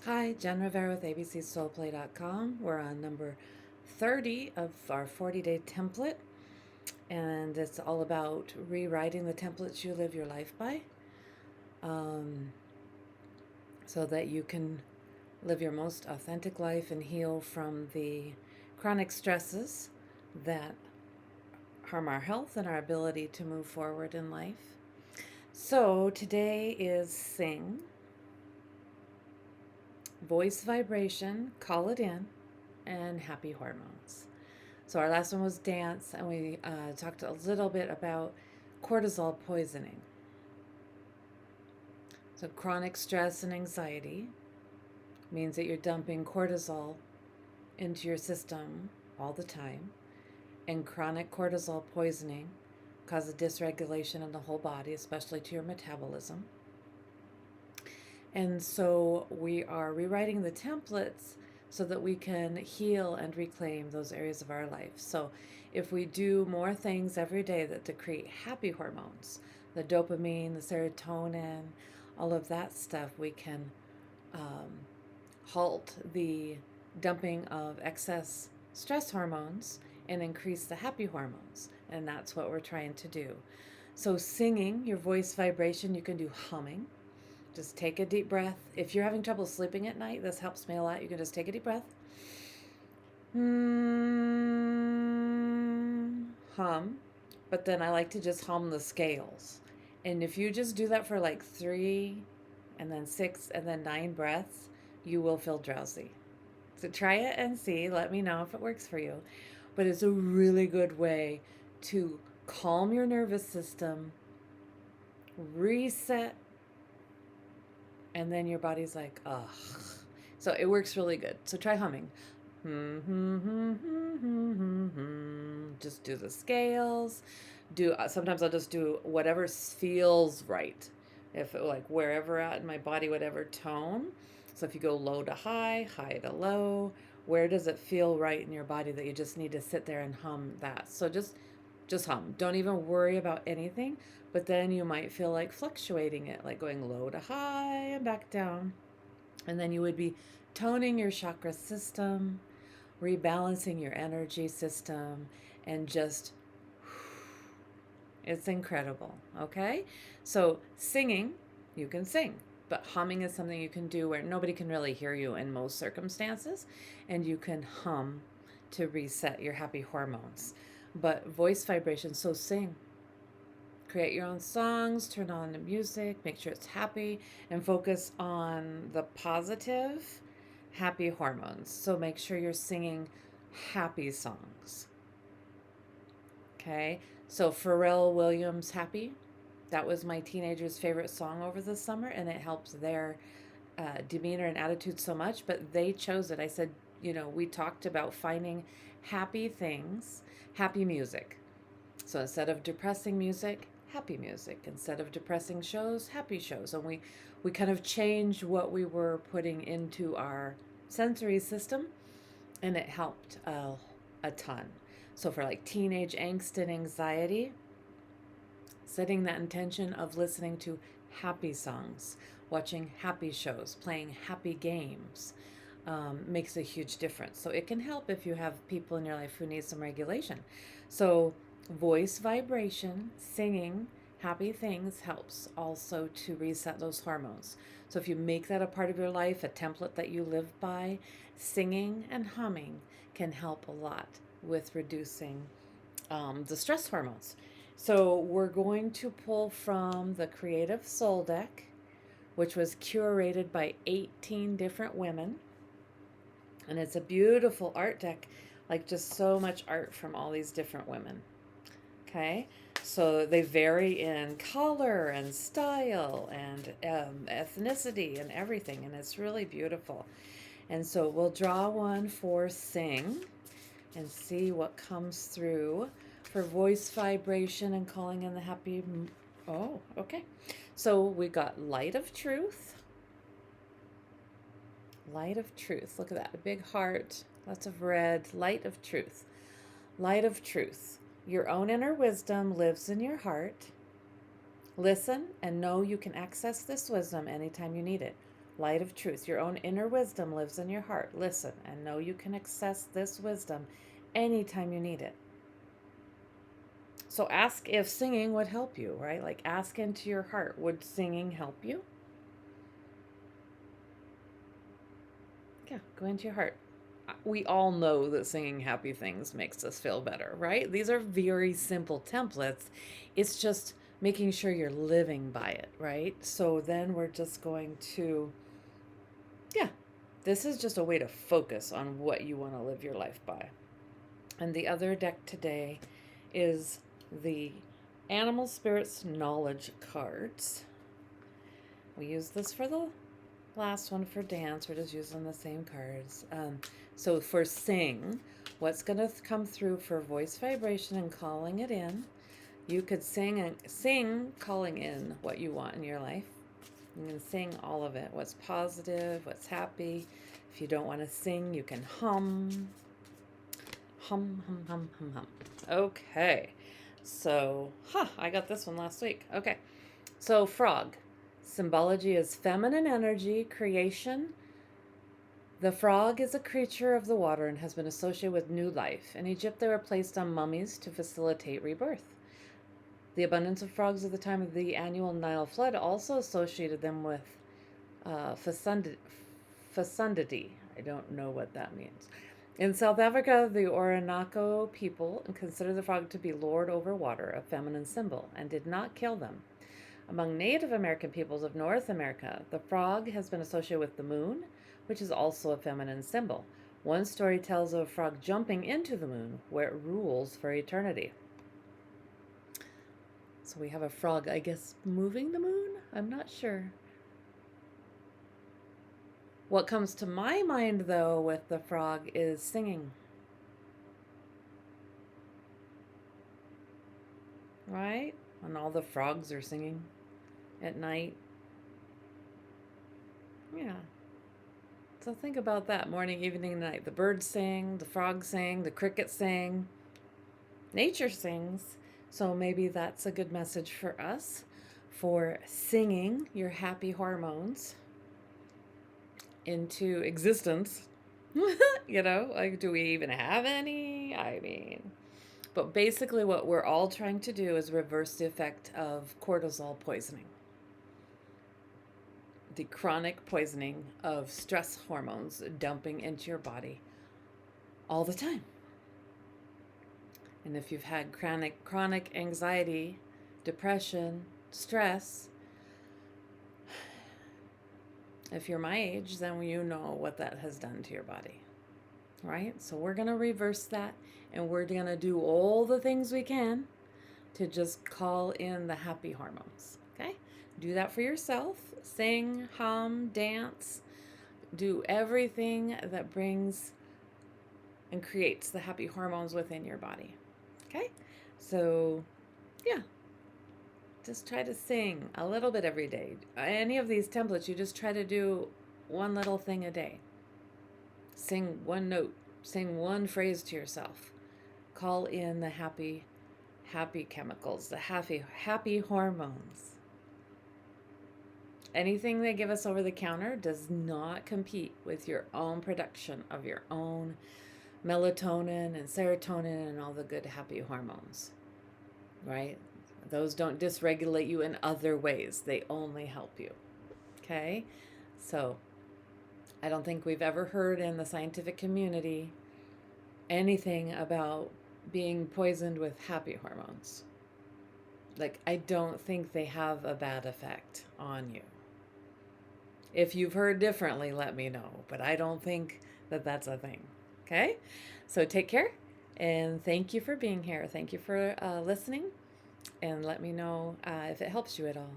Hi, Jen Rivera with abcsoulplay.com. We're on number 30 of our 40-day template, and it's all about rewriting the templates you live your life by um, so that you can live your most authentic life and heal from the chronic stresses that harm our health and our ability to move forward in life. So today is Sing, Voice Vibration, Call It In, and Happy Hormones. So our last one was dance, and we talked a little bit about cortisol poisoning. So chronic stress and anxiety means that you're dumping cortisol into your system all the time, and chronic cortisol poisoning causes dysregulation in the whole body, especially to your metabolism. And so we are rewriting the templates so that we can heal and reclaim those areas of our life. So if we do more things every day that create happy hormones, the dopamine, the serotonin, all of that stuff, we can um, halt the dumping of excess stress hormones and increase the happy hormones. And that's what we're trying to do. So singing, your voice vibration, you can do humming. Just take a deep breath. If you're having trouble sleeping at night, this helps me a lot. You can just take a deep breath. Hum. But then I like to just hum the scales. And if you just do that for like 3 and then 6 and then 9 breaths, you will feel drowsy. So try it and see. Let me know if it works for you. But it's a really good way to calm your nervous system, reset, and then your body's like, ugh. So it works really good. So try humming. Just do the scales. Do sometimes I'll just do whatever feels right. If it, like wherever at in my body, whatever tone. So if you go low to high, high to low, where does it feel right in your body that you just need to sit there and hum that? So just hum. Don't even worry about anything, but then you might feel like fluctuating it, like going low to high and back down. And then you would be toning your chakra system, rebalancing your energy system, and just, it's incredible. Okay? So, singing, you can sing, but humming is something you can do where nobody can really hear you in most circumstances, and you can hum to reset your happy hormones. But voice vibration, so sing. Create your own songs, turn on the music, make sure it's happy, and focus on the positive, happy hormones. So make sure you're singing happy songs. Okay? So Pharrell Williams' Happy, that was my teenager's favorite song over the summer, and it helps their demeanor and attitude so much, but they chose it. I said, we talked about finding happy things, happy music. So instead of depressing music, happy music. Instead of depressing shows, happy shows. And we kind of changed what we were putting into our sensory system, and it helped a ton. So for like teenage angst and anxiety, setting that intention of listening to happy songs, watching happy shows, playing happy games, makes a huge difference. So it can help if you have people in your life who need some regulation. So voice vibration, singing happy things helps also to reset those hormones. So if you make that a part of your life, a template that you live by, singing and humming can help a lot with reducing the stress hormones. So we're going to pull from the Creative Soul deck, which was curated by 18 different women. And it's a beautiful art deck, like just so much art from all these different women. Okay, so they vary in color and style and ethnicity and everything, and it's really beautiful. And so we'll draw one for Sing and see what comes through for voice vibration and calling in the happy. Oh, okay. So we got Light of Truth. Light of Truth. Look at that. A big heart, lots of red. Light of Truth. Light of Truth. Your own inner wisdom lives in your heart. Listen and know you can access this wisdom anytime you need it. Light of truth. Your own inner wisdom lives in your heart. Listen and know you can access this wisdom anytime you need it. So ask if singing would help you, right? Like ask into your heart, would singing help you? Yeah, go into your heart. We all know that singing happy things makes us feel better, right? These are very simple templates. It's just making sure you're living by it, right? So then we're just going to, yeah, this is just a way to focus on what you want to live your life by. And the other deck today is the Animal Spirits Knowledge cards. We use this for the last one for dance. We're just using the same cards. So for sing, what's going to come through for voice vibration and calling it in? You could sing calling in what you want in your life. You can sing all of it. What's positive, what's happy. If you don't want to sing, you can hum. Hum, hum, hum, hum, hum. Okay. So, I got this one last week. Okay. So, frog. Symbology is feminine energy, creation. The frog is a creature of the water and has been associated with new life. In Egypt, they were placed on mummies to facilitate rebirth. The abundance of frogs at the time of the annual Nile flood also associated them with fecundity. I don't know what that means. In South Africa, the Orinoco people considered the frog to be lord over water, a feminine symbol, and did not kill them. Among Native American peoples of North America, the frog has been associated with the moon, which is also a feminine symbol. One story tells of a frog jumping into the moon, where it rules for eternity. So we have a frog, I guess, moving the moon? I'm not sure. What comes to my mind, though, with the frog is singing. Right? When all the frogs are singing at night. Yeah. So think about that morning, evening, night. The birds sing, the frogs sing, the crickets sing. Nature sings. So maybe that's a good message for us for singing your happy hormones into existence. Like, do we even have any? I mean, but basically, what we're all trying to do is reverse the effect of cortisol poisoning, the chronic poisoning of stress hormones dumping into your body all the time. And if you've had chronic anxiety, depression, stress, if you're my age, then you know what that has done to your body, right? So we're going to reverse that, and we're going to do all the things we can to just call in the happy hormones, okay? Do that for yourself. Sing, hum, dance, do everything that brings and creates the happy hormones within your body, okay? So, yeah. Just try to sing a little bit every day. Any of these templates, you just try to do one little thing a day. Sing one note, sing one phrase to yourself. Call in the happy chemicals, the happy hormones. Anything they give us over the counter does not compete with your own production of your own melatonin and serotonin and all the good happy hormones, right? Those don't dysregulate you in other ways. They only help you. Okay? So, I don't think we've ever heard in the scientific community anything about being poisoned with happy hormones. Like, I don't think they have a bad effect on you. If you've heard differently, let me know. But I don't think that that's a thing. Okay? So, take care. And thank you for being here. Thank you for listening. And let me know if it helps you at all.